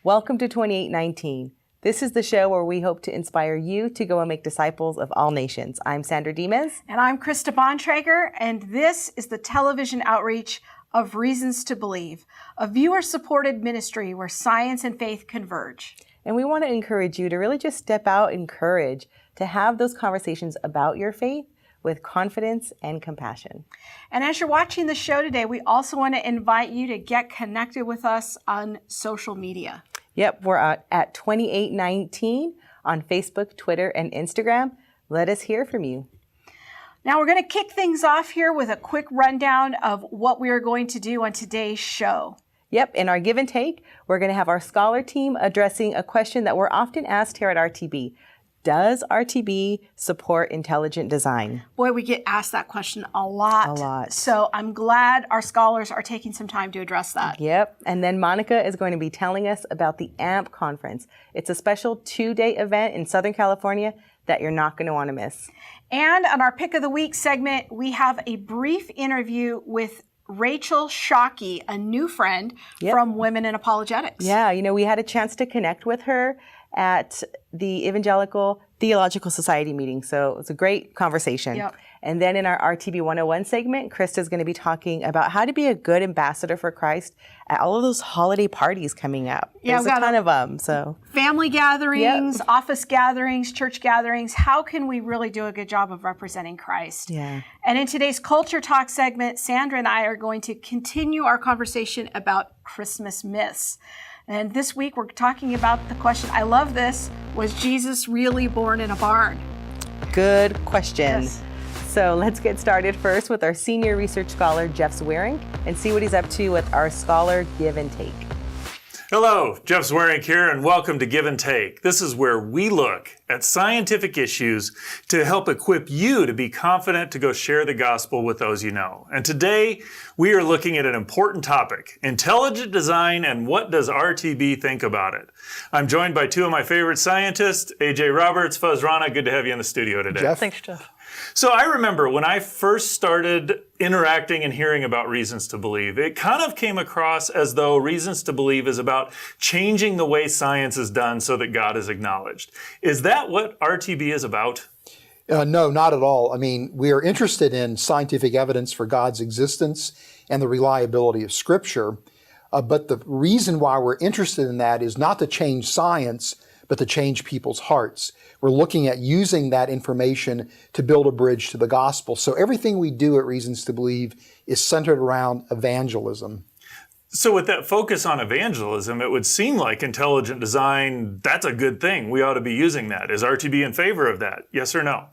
Welcome to 2819. This is the show where we hope to inspire you to go and make disciples of all nations. I'm Sandra Dimas. And I'm Krista Bontrager, and this is the television outreach of Reasons to Believe, a viewer-supported ministry where science and faith converge. And we want to encourage you to really just step out in courage to have those conversations about your faith with confidence and compassion. And as you're watching the show today, we also want to invite you to get connected with us on social media. Yep, we're at 2819 on Facebook, Twitter, and Instagram. Let us hear from you. Now we're going to kick things off here with a quick rundown of what we are going to do on today's show. Yep, in our give and take, we're going to have our scholar team addressing a question that we're often asked here at RTB. Does RTB support intelligent design? Boy, we get asked that question a lot. A lot. So I'm glad our scholars are taking some time to address that. Yep. And then Monica is going to be telling us about the AMP conference. It's a special 2-day event in Southern California that you're not going to want to miss. And on our Pick of the Week segment, we have a brief interview with Rachel Shockey, a new friend from Women in Apologetics. Yeah, we had a chance to connect with her at the Evangelical Theological Society meeting. So it was a great conversation. Yep. And then in our RTB 101 segment, Krista is going to be talking about how to be a good ambassador for Christ at all of those holiday parties coming up. Yeah, there's a ton of them. So family gatherings, office gatherings, church gatherings. How can we really do a good job of representing Christ? Yeah. And in today's Culture Talk segment, Sandra and I are going to continue our conversation about Christmas myths. And this week we're talking about the question, I love this, was Jesus really born in a barn? Good question. Yes. So let's get started first with our senior research scholar, Jeff Swearing, and see what he's up to with our Scholar Give and Take. Hello, Jeff Swearing here, and welcome to Give and Take. This is where we look at scientific issues to help equip you to be confident to go share the gospel with those you know. And today, we are looking at an important topic, intelligent design, and what does RTB think about it? I'm joined by two of my favorite scientists, AJ Roberts, Rana. Good to have you in the studio today. Jeff. Thanks, Jeff. So I remember when I first started interacting and hearing about Reasons to Believe, it kind of came across as though Reasons to Believe is about changing the way science is done so that God is acknowledged. Is that what RTB is about? No, not at all. I mean, we are interested in scientific evidence for God's existence and the reliability of Scripture. But the reason why we're interested in that is not to change science, but to change people's hearts. We're looking at using that information to build a bridge to the gospel. So everything we do at Reasons to Believe is centered around evangelism. So with that focus on evangelism, it would seem like intelligent design, that's a good thing. We ought to be using that. Is RTB in favor of that? Yes or no?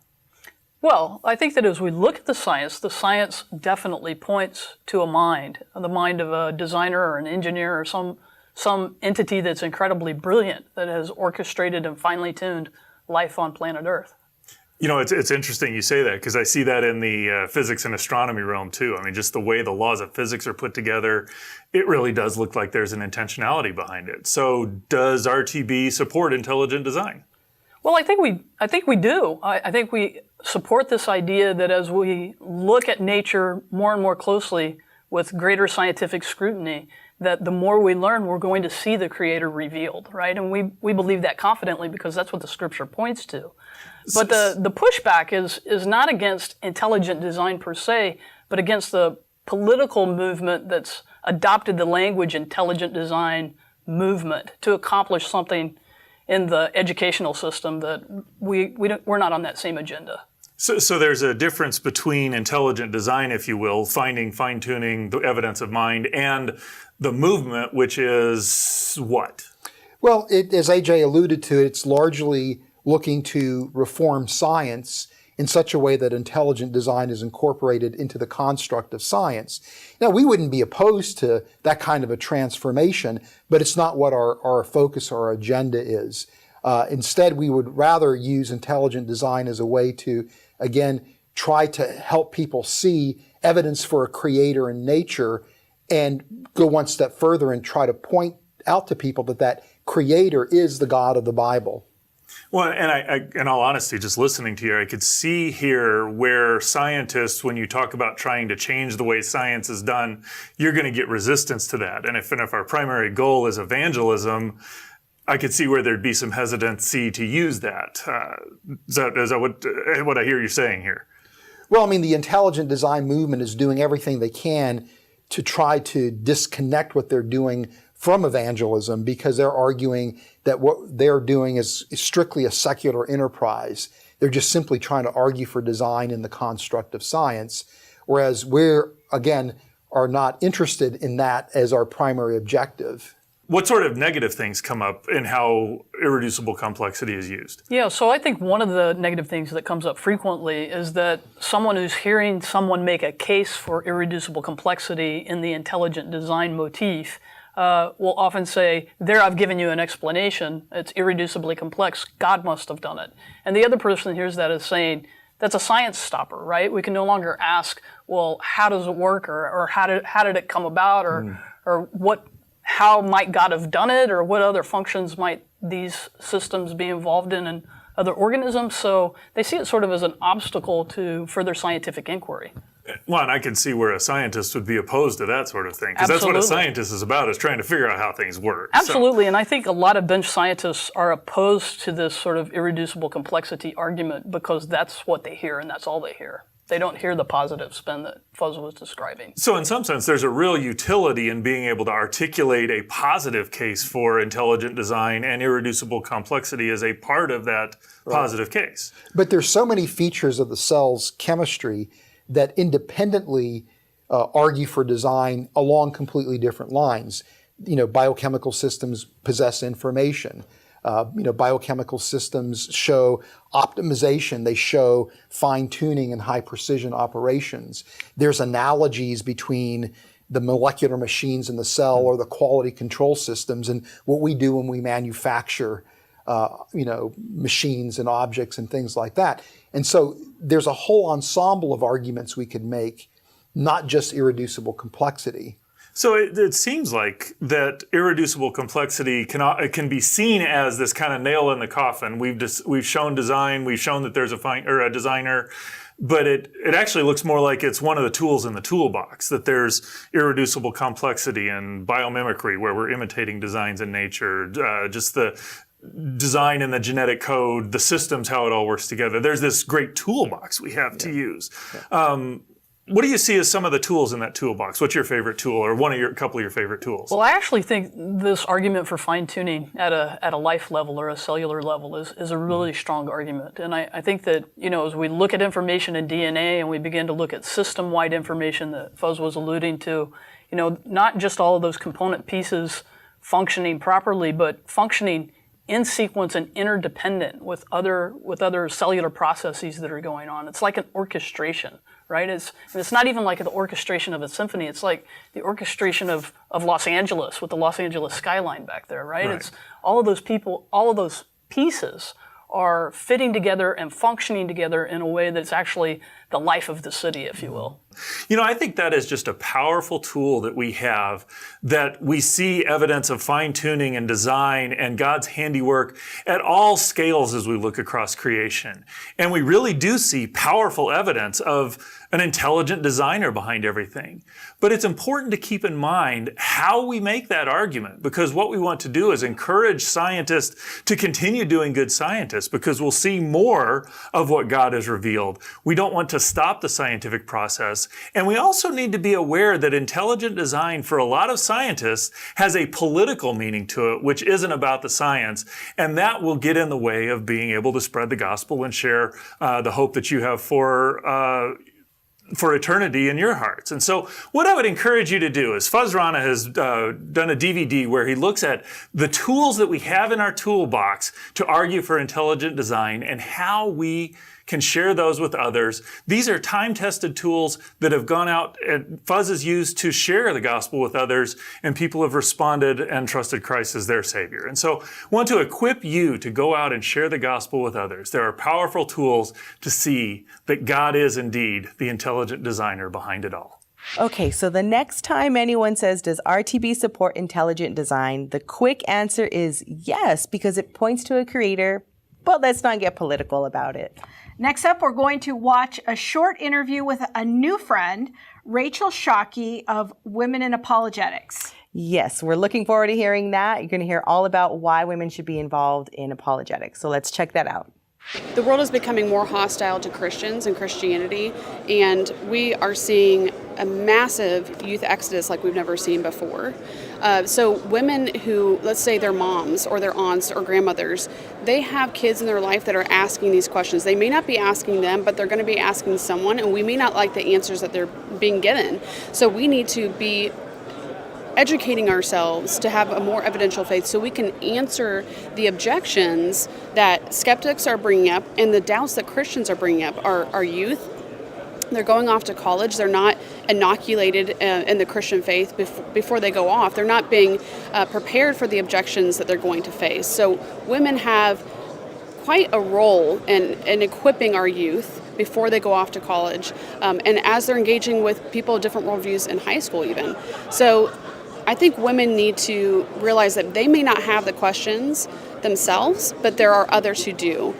Well, I think that as we look at the science definitely points to a mind, the mind of a designer or an engineer or some entity that's incredibly brilliant that has orchestrated and finely tuned life on planet Earth. It's interesting you say that because I see that in the physics and astronomy realm too. I mean, just the way the laws of physics are put together, it really does look like there's an intentionality behind it. So does RTB support intelligent design? Well, I think we do. I think we support this idea that as we look at nature more and more closely with greater scientific scrutiny, that the more we learn, we're going to see the Creator revealed, right? And we believe that confidently because that's what the Scripture points to. But the pushback is not against intelligent design per se, but against the political movement that's adopted the language intelligent design movement to accomplish something in the educational system that we're not on that same agenda. So there's a difference between intelligent design, if you will, fine-tuning the evidence of mind, and the movement, which is what? Well, as AJ alluded to, it's largely looking to reform science in such a way that intelligent design is incorporated into the construct of science. Now, we wouldn't be opposed to that kind of a transformation, but it's not what our focus or our agenda is. Instead, we would rather use intelligent design as a way to, again, try to help people see evidence for a creator in nature and go one step further and try to point out to people that creator is the God of the Bible. Well, and I, in all honesty, just listening to you, I could see here where scientists, when you talk about trying to change the way science is done, you're going to get resistance to that. And if our primary goal is evangelism, I could see where there'd be some hesitancy to use that. Is that what I hear you saying here? Well, I mean, the intelligent design movement is doing everything they can to try to disconnect what they're doing from evangelism, because they're arguing that what they're doing is strictly a secular enterprise. They're just simply trying to argue for design in the construct of science, whereas we're, again, are not interested in that as our primary objective. What sort of negative things come up in how irreducible complexity is used? Yeah, so I think one of the negative things that comes up frequently is that someone who's hearing someone make a case for irreducible complexity in the intelligent design motif will often say, there I've given you an explanation, it's irreducibly complex, God must have done it. And the other person hears that as saying, that's a science stopper, right? We can no longer ask, well, how does it work, or how did it come about, or how might God have done it, or what other functions might these systems be involved in other organisms? So they see it sort of as an obstacle to further scientific inquiry. Well, and I can see where a scientist would be opposed to that sort of thing, because that's what a scientist is about, is trying to figure out how things work. Absolutely, and I think a lot of bench scientists are opposed to this sort of irreducible complexity argument because that's what they hear and that's all they hear. They don't hear the positive spin that Fuzz was describing. So in some sense, there's a real utility in being able to articulate a positive case for intelligent design, and irreducible complexity as a part of that positive case. But there's so many features of the cell's chemistry that independently argue for design along completely different lines. Biochemical systems possess information. Biochemical systems show optimization, they show fine-tuning and high-precision operations. There's analogies between the molecular machines in the cell or the quality control systems and what we do when we manufacture machines and objects and things like that. And so there's a whole ensemble of arguments we could make, not just irreducible complexity. So it seems like that irreducible complexity can be seen as this kind of nail in the coffin. We've shown design, we've shown that there's a designer, but it actually looks more like it's one of the tools in the toolbox, that there's irreducible complexity and biomimicry, where we're imitating designs in nature, just the design in the genetic code, the systems, how it all works together. There's this great toolbox we have to use. What do you see as some of the tools in that toolbox? What's your favorite tool, or couple of your favorite tools? Well, I actually think this argument for fine-tuning at a life level or a cellular level is a really strong argument. And I think that, as we look at information in DNA and we begin to look at system-wide information that Fuzz was alluding to, not just all of those component pieces functioning properly, but functioning in sequence and interdependent with other cellular processes that are going on. It's like an orchestration, right? It's not even like the orchestration of a symphony. It's like the orchestration of Los Angeles with the Los Angeles skyline back there, right? It's all of those people, all of those pieces are fitting together and functioning together in a way that's actually the life of the city, if you will. I think that is just a powerful tool that we have, that we see evidence of fine-tuning and design and God's handiwork at all scales as we look across creation. And we really do see powerful evidence of an intelligent designer behind everything. But it's important to keep in mind how we make that argument, because what we want to do is encourage scientists to continue doing good scientists, because we'll see more of what God has revealed. We don't want to stop the scientific process. And we also need to be aware that intelligent design for a lot of scientists has a political meaning to it, which isn't about the science. And that will get in the way of being able to spread the gospel and share the hope that you have for eternity in your hearts. And so what I would encourage you to do is, Fuzz Rana has done a DVD where he looks at the tools that we have in our toolbox to argue for intelligent design and how we can share those with others. These are time-tested tools that have gone out and Fuzz has used to share the gospel with others, and people have responded and trusted Christ as their Savior. And so I want to equip you to go out and share the gospel with others. There are powerful tools to see that God is indeed the intelligent designer behind it all. Okay, so the next time anyone says, does RTB support intelligent design? The quick answer is yes, because it points to a creator but let's not get political about it. Next up, we're going to watch a short interview with a new friend, Rachel Shockey of Women in Apologetics. Yes, we're looking forward to hearing that. You're going to hear all about why women should be involved in apologetics. So let's check that out. The world is becoming more hostile to Christians and Christianity, and we are seeing a massive youth exodus like we've never seen before. So women who, let's say their moms or their aunts or grandmothers, they have kids in their life that are asking these questions. They may not be asking them, but they're going to be asking someone, and we may not like the answers that they're being given. So we need to be educating ourselves to have a more evidential faith so we can answer the objections that skeptics are bringing up and the doubts that Christians are bringing up. Our youth, they're going off to college. They're not inoculated in the Christian faith before they go off. They're not being prepared for the objections that they're going to face. So women have quite a role in equipping our youth before they go off to college and as they're engaging with people of different worldviews in high school even. So I think women need to realize that they may not have the questions themselves, but there are others who do.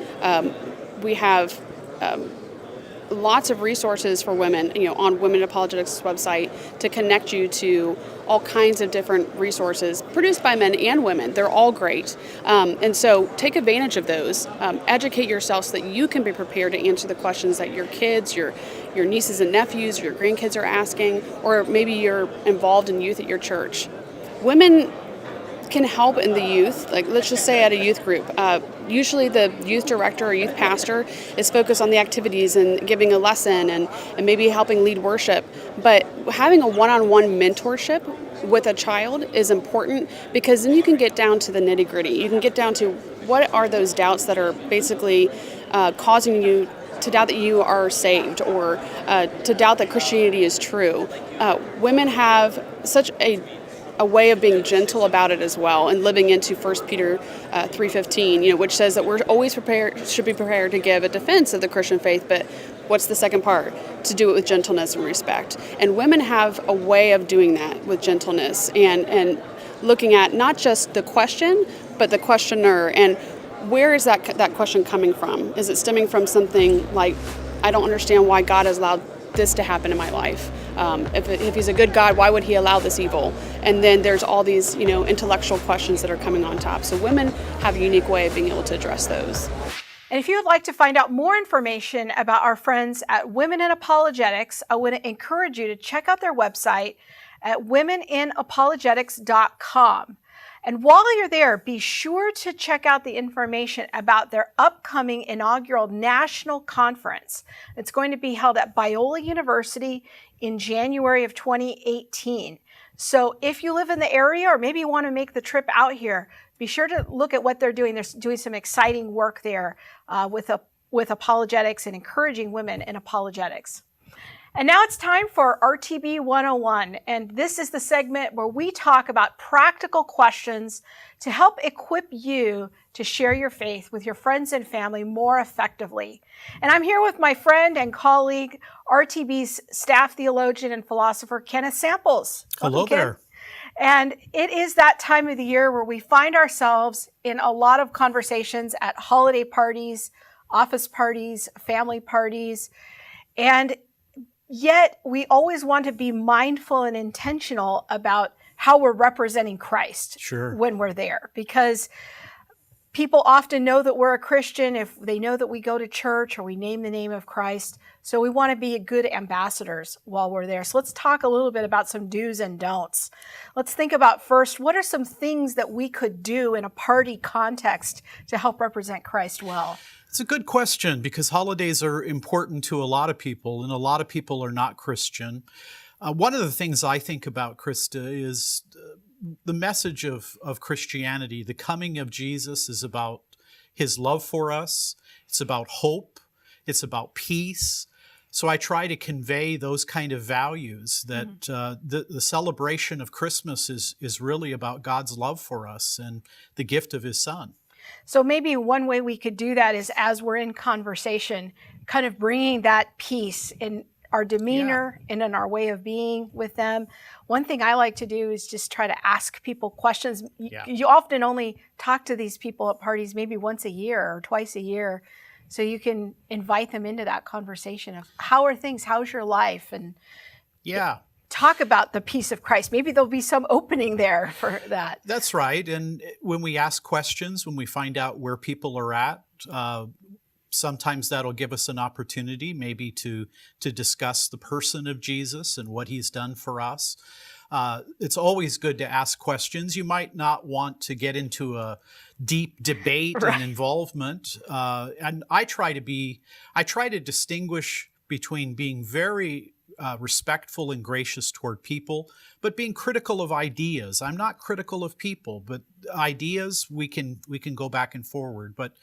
We have lots of resources for women, on Women Apologetics website to connect you to all kinds of different resources produced by men and women. They're all great. And so take advantage of those. Educate yourself so that you can be prepared to answer the questions that your kids, your nieces and nephews, your grandkids are asking, or maybe you're involved in youth at your church. Women can help in the youth, like let's just say at a youth group. Usually the youth director or youth pastor is focused on the activities and giving a lesson and maybe helping lead worship. But having a one-on-one mentorship with a child is important because then you can get down to the nitty-gritty. You can get down to what are those doubts that are basically causing you to doubt that you are saved or to doubt that Christianity is true. Women have such a way of being gentle about it as well, and living into 1 Peter 3:15, which says that we're always should be prepared to give a defense of the Christian faith, but what's the second part? To do it with gentleness and respect. And women have a way of doing that with gentleness and looking at not just the question, but the questioner, and where is that question coming from? Is it stemming from something like, I don't understand why God has allowed this to happen in my life. If he's a good God, why would he allow this evil? And then there's all these, intellectual questions that are coming on top. So women have a unique way of being able to address those. And if you would like to find out more information about our friends at Women in Apologetics, I would encourage you to check out their website at womeninapologetics.com. And while you're there, be sure to check out the information about their upcoming inaugural national conference. It's going to be held at Biola University in January of 2018. So if you live in the area or maybe you want to make the trip out here, be sure to look at what they're doing. They're doing some exciting work there with apologetics and encouraging women in apologetics. And now it's time for RTB 101, and this is the segment where we talk about practical questions to help equip you to share your faith with your friends and family more effectively. And I'm here with my friend and colleague, RTB's staff theologian and philosopher, Kenneth Samples. Hello there. And it is that time of the year where we find ourselves in a lot of conversations at holiday parties, office parties, family parties, and yet we always want to be mindful and intentional about how we're representing Christ when we're there, because people often know that we're a Christian if they know that we go to church or we name the name of Christ. So we want to be good ambassadors while we're there. So let's talk a little bit about some do's and don'ts. Let's think about first, what are some things that we could do in a party context to help represent Christ well? It's a good question because holidays are important to a lot of people, and a lot of people are not Christian. One of the things I think about, Krista, is the message of Christianity. The coming of Jesus is about his love for us. It's about hope. It's about peace. So I try to convey those kind of values, that the celebration of Christmas is really about God's love for us and the gift of his Son. So maybe one way we could do that is, as we're in conversation, kind of bringing that peace in our demeanor and in our way of being with them. One thing I like to do is just try to ask people questions. You often only talk to these people at parties maybe once a year or twice a year. So you can invite them into that conversation of how are things, how's your life? And talk about the peace of Christ. Maybe there'll be some opening there for that. That's right. And when we ask questions, when we find out where people are at, sometimes that'll give us an opportunity maybe to discuss the person of Jesus and what he's done for us. It's always good to ask questions. You might not want to get into a deep debate and involvement. And I try to distinguish between being very respectful and gracious toward people, but being critical of ideas. I'm not critical of people, but ideas we can go back and forward. But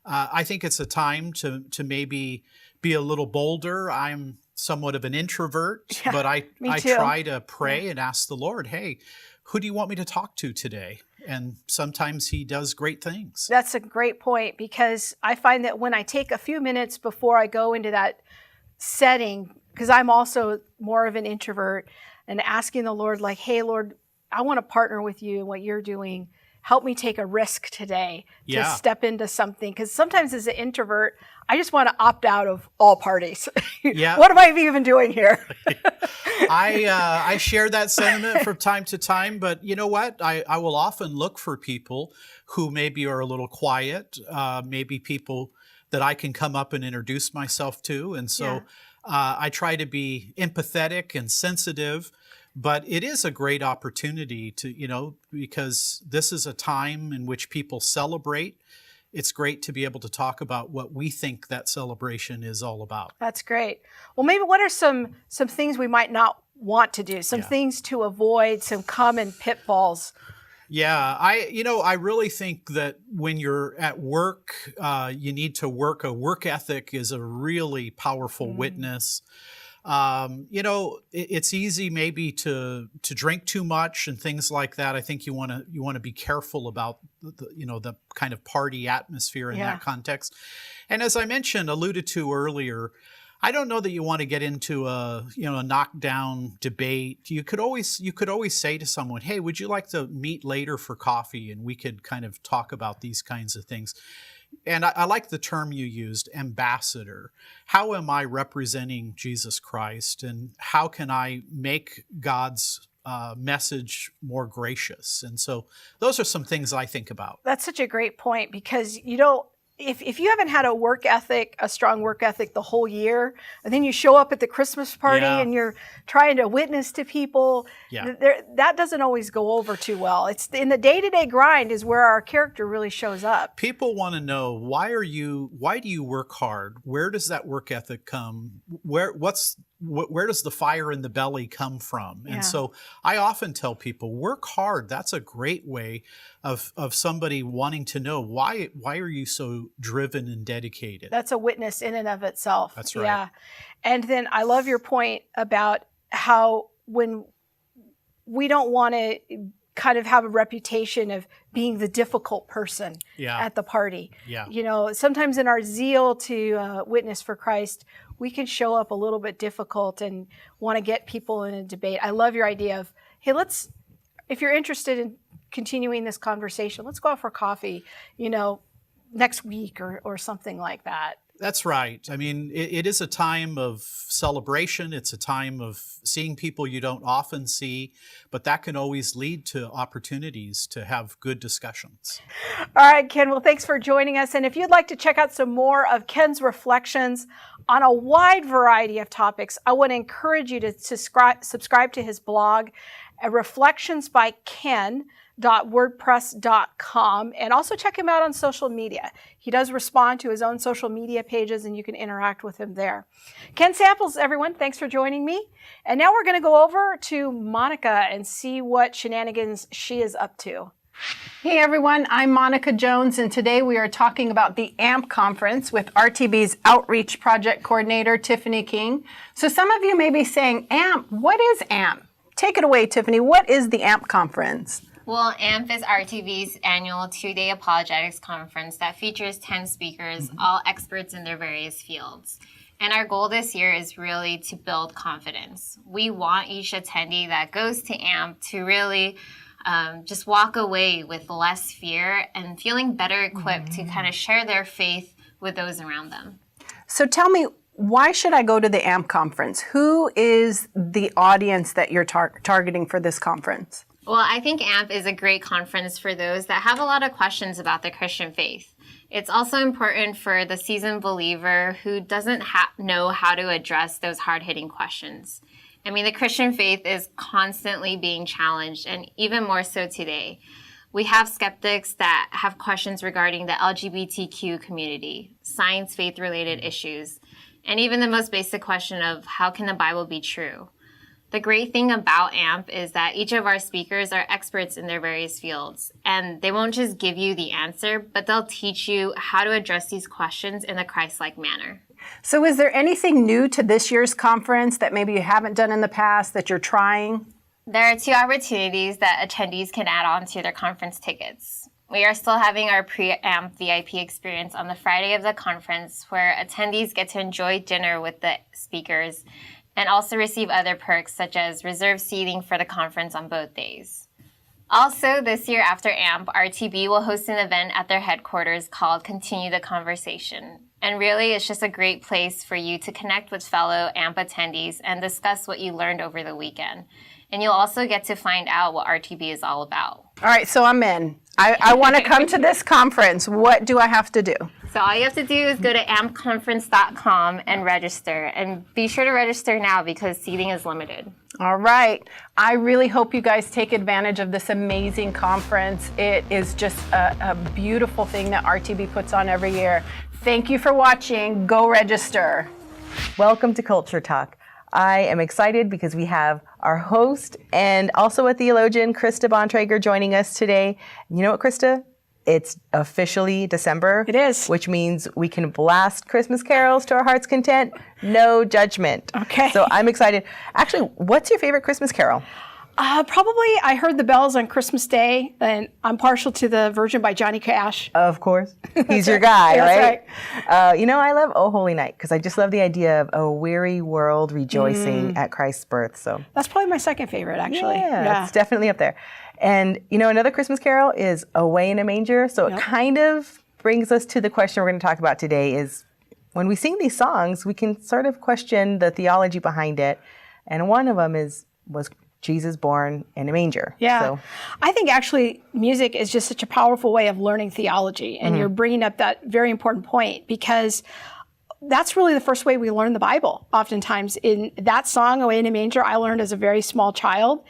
I think it's a time to maybe be a little bolder. I'm somewhat of an introvert, but I try to pray and ask the Lord, hey, who do you want me to talk to today? And sometimes he does great things. That's a great point, because I find that when I take a few minutes before I go into that setting, because I'm also more of an introvert, and asking the Lord, like, hey, Lord, I want to partner with you in what you're doing. Help me take a risk today to step into something. Because sometimes as an introvert, I just want to opt out of all parties. What am I even doing here? I share that sentiment from time to time, but you know what? I will often look for people who maybe are a little quiet, maybe people that I can come up and introduce myself to. And so I try to be empathetic and sensitive. But it is a great opportunity to, because this is a time in which people celebrate. It's great to be able to talk about what we think that celebration is all about. That's great. Well, maybe what are some things we might not want to do, some things to avoid, some common pitfalls? Yeah, I really think that when you're at work, you need to work. A work ethic is a really powerful witness. It's easy maybe to drink too much and things like that. I think you want to be careful about the kind of party atmosphere in that context. And as I alluded to earlier, I don't know that you want to get into a knockdown debate. You could always say to someone, hey, would you like to meet later for coffee? And we could kind of talk about these kinds of things. And I like the term you used, ambassador. How am I representing Jesus Christ? And how can I make God's message more gracious? And so those are some things I think about. That's such a great point, because if you haven't had a strong work ethic the whole year, and then you show up at the Christmas party and you're trying to witness to people, that doesn't always go over too well. It's in the day-to-day grind is where our character really shows up. People want to know, why do you work hard? Where does that work ethic come? Where does the fire in the belly come from? And so I often tell people, work hard. That's a great way of somebody wanting to know, why are you so driven and dedicated? That's a witness in and of itself. That's right. Yeah. And then I love your point about how when we don't want to kind of have a reputation of being the difficult person at the party. Yeah. Sometimes in our zeal to witness for Christ, we can show up a little bit difficult and want to get people in a debate. I love your idea of, hey, if you're interested in continuing this conversation, let's go out for coffee, next week or something like that. That's right. I mean, it is a time of celebration. It's a time of seeing people you don't often see, but that can always lead to opportunities to have good discussions. All right, Ken. Well, thanks for joining us. And if you'd like to check out some more of Ken's reflections on a wide variety of topics, I want to encourage you to subscribe to his blog, reflectionsbyken.wordpress.com, and also check him out on social media. He does respond to his own social media pages, and you can interact with him there. Ken Samples, everyone, thanks for joining me. And now we're going to go over to Monica and see what shenanigans she is up to. Hey everyone, I'm Monica Jones, and today we are talking about the AMP conference with RTB's Outreach Project Coordinator, Tiffany King. So some of you may be saying, AMP, what is AMP? Take it away, Tiffany. What is the AMP conference? Well, AMP is RTV's annual 2-day apologetics conference that features 10 speakers, all experts in their various fields. And our goal this year is really to build confidence. We want each attendee that goes to AMP to really just walk away with less fear and feeling better equipped to kind of share their faith with those around them. So tell me, why should I go to the AMP conference? Who is the audience that you're targeting for this conference? Well, I think AMP is a great conference for those that have a lot of questions about the Christian faith. It's also important for the seasoned believer who doesn't know how to address those hard-hitting questions. I mean, the Christian faith is constantly being challenged, and even more so today. We have skeptics that have questions regarding the LGBTQ community, science, faith-related issues, and even the most basic question of how can the Bible be true? The great thing about AMP is that each of our speakers are experts in their various fields, and they won't just give you the answer, but they'll teach you how to address these questions in a Christ-like manner. So is there anything new to this year's conference that maybe you haven't done in the past that you're trying? There are 2 opportunities that attendees can add on to their conference tickets. We are still having our pre-AMP VIP experience on the Friday of the conference, where attendees get to enjoy dinner with the speakers and also receive other perks such as reserved seating for the conference on both days. Also, this year after AMP, RTB will host an event at their headquarters called Continue the Conversation. And really, it's just a great place for you to connect with fellow AMP attendees and discuss what you learned over the weekend. And you'll also get to find out what RTB is all about. All right, so I'm in. I want to come to this conference. What do I have to do? So all you have to do is go to ampconference.com and register. And be sure to register now because seating is limited. All right. I really hope you guys take advantage of this amazing conference. It is just a beautiful thing that RTB puts on every year. Thank you for watching. Go register. Welcome to Culture Talk. I am excited because we have our host and also a theologian, Krista Bontrager, joining us today. You know what, Krista? It's officially December. It is. Which means we can blast Christmas carols to our heart's content. No judgment. Okay. So I'm excited. Actually, what's your favorite Christmas carol? Probably I Heard the Bells on Christmas Day, and I'm partial to the Virgin by Johnny Cash. Of course. He's your guy, That's right? I love Oh Holy Night because I just love the idea of a weary world rejoicing at Christ's birth. So That's probably my second favorite, actually. yeah, it's definitely up there. And, another Christmas carol is Away in a Manger. So it kind of brings us to the question we're going to talk about today is when we sing these songs, we can sort of question the theology behind it. And one of them was Jesus born in a manger. Yeah. So. I think actually music is just such a powerful way of learning theology. And you're bringing up that very important point because that's really the first way we learn the Bible. Oftentimes in that song, Away in a Manger, I learned as a very small child.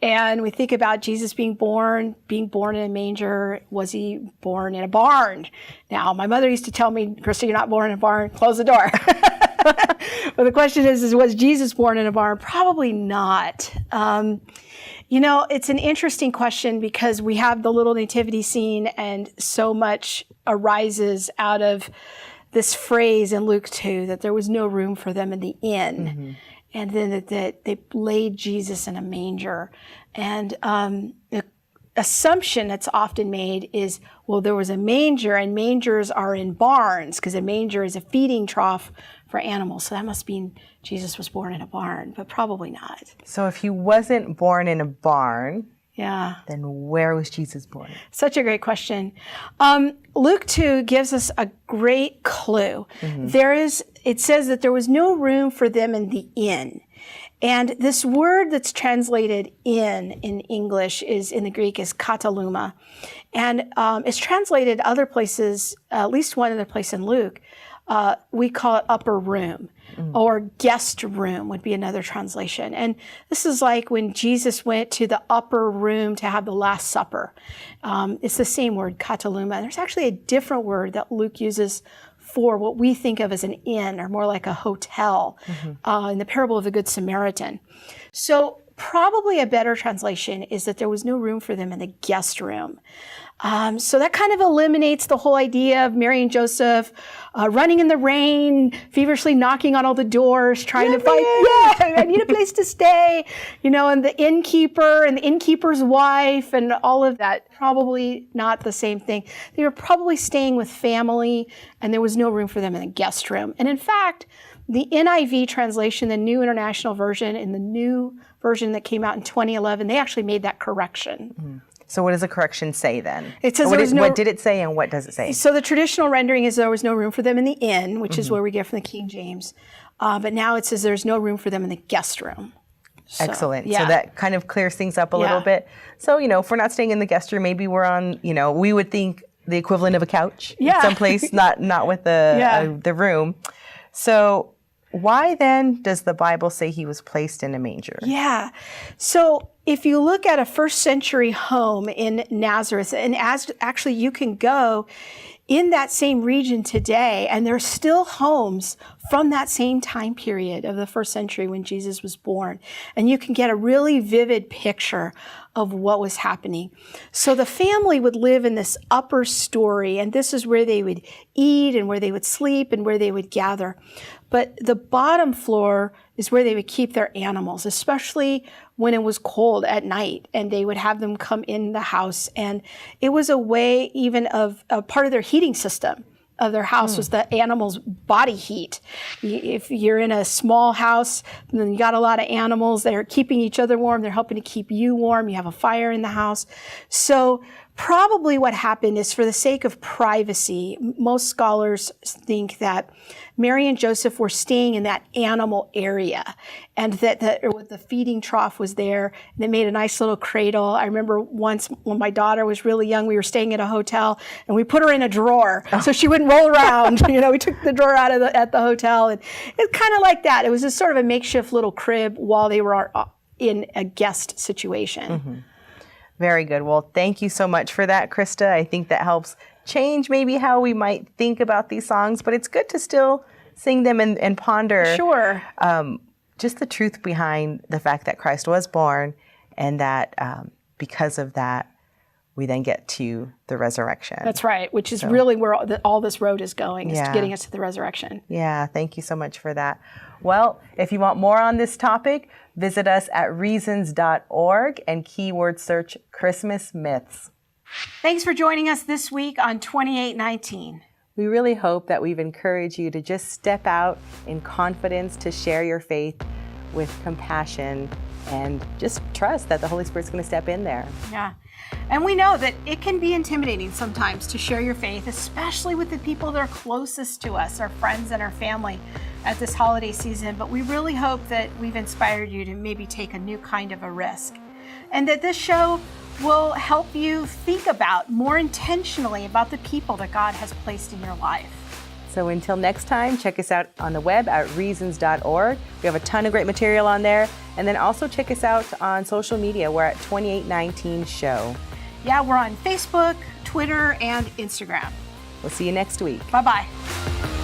And we think about Jesus being born in a manger. Was he born in a barn? Now, my mother used to tell me, Krista, you're not born in a barn, close the door. But the question is was Jesus born in a barn? Probably not. It's an interesting question because we have the little nativity scene and so much arises out of this phrase in Luke 2 that there was no room for them in the inn. And then that they laid Jesus in a manger. And the assumption that's often made is, well, there was a manger and mangers are in barns because a manger is a feeding trough for animals. So that must mean Jesus was born in a barn, but probably not. So if he wasn't born in a barn, then where was Jesus born? Such a great question. Luke 2 gives us a great clue. It says that there was no room for them in the inn. And this word that's translated in English in the Greek is kataluma. And it's translated other places, at least one other place in Luke. We call it upper room or guest room would be another translation. And this is like when Jesus went to the upper room to have the Last Supper. It's the same word, kataluma. There's actually a different word that Luke uses for what we think of as an inn or more like a hotel in the parable of the Good Samaritan. So probably a better translation is that there was no room for them in the guest room. So that kind of eliminates the whole idea of Mary and Joseph running in the rain, feverishly knocking on all the doors, trying to find, I need a place to stay, and the innkeeper and the innkeeper's wife and all of that. Probably not the same thing. They were probably staying with family and there was no room for them in the guest room. And in fact, The NIV translation, the New International Version, and the new version that came out in 2011, they actually made that correction. So what does the correction say then? It says what did it say and what does it say? So the traditional rendering is there was no room for them in the inn, which is where we get from the King James. But now it says there's no room for them in the guest room. So, Excellent. yeah. So that kind of clears things up a little bit. So, if we're not staying in the guest room, maybe we're on, we would think the equivalent of a couch someplace, not with the room. So why then does the Bible say he was placed in a manger? Yeah. So if you look at a first century home in Nazareth, and actually you can go in that same region today, and there's still homes from that same time period of the first century when Jesus was born. And you can get a really vivid picture of what was happening. So the family would live in this upper story, and this is where they would eat and where they would sleep and where they would gather. But the bottom floor is where they would keep their animals, especially when it was cold at night, and they would have them come in the house. And it was a way even of a part of their heating system of their house was the animals' body heat. If you're in a small house, then you got a lot of animals that are keeping each other warm. They're helping to keep you warm. You have a fire in the house. So probably what happened is, for the sake of privacy, most scholars think that Mary and Joseph were staying in that animal area, and that the feeding trough was there. And they made a nice little cradle. I remember once when my daughter was really young, we were staying at a hotel, and we put her in a drawer so she wouldn't roll around. We took the drawer out at the hotel, and it's kind of like that. It was just sort of a makeshift little crib while they were in a guest situation. Very good. Well, thank you so much for that, Krista. I think that helps change maybe how we might think about these songs, but it's good to still sing them and ponder Sure. Just the truth behind the fact that Christ was born, and that because of that, we then get to the resurrection. That's right, which is really where all this road is going, is Yeah. getting us to the resurrection. Yeah, thank you so much for that. Well, if you want more on this topic, visit us at reasons.org and keyword search Christmas myths. Thanks for joining us this week on 2819. We really hope that we've encouraged you to just step out in confidence to share your faith with compassion, and just trust that the Holy Spirit's going to step in there. Yeah. And we know that it can be intimidating sometimes to share your faith, especially with the people that are closest to us, our friends and our family at this holiday season. But we really hope that we've inspired you to maybe take a new kind of a risk, and that this show will help you think about more intentionally about the people that God has placed in your life. So until next time, check us out on the web at reasons.org. We have a ton of great material on there. And then also check us out on social media. We're at 2819 Show. Yeah, we're on Facebook, Twitter, and Instagram. We'll see you next week. Bye-bye.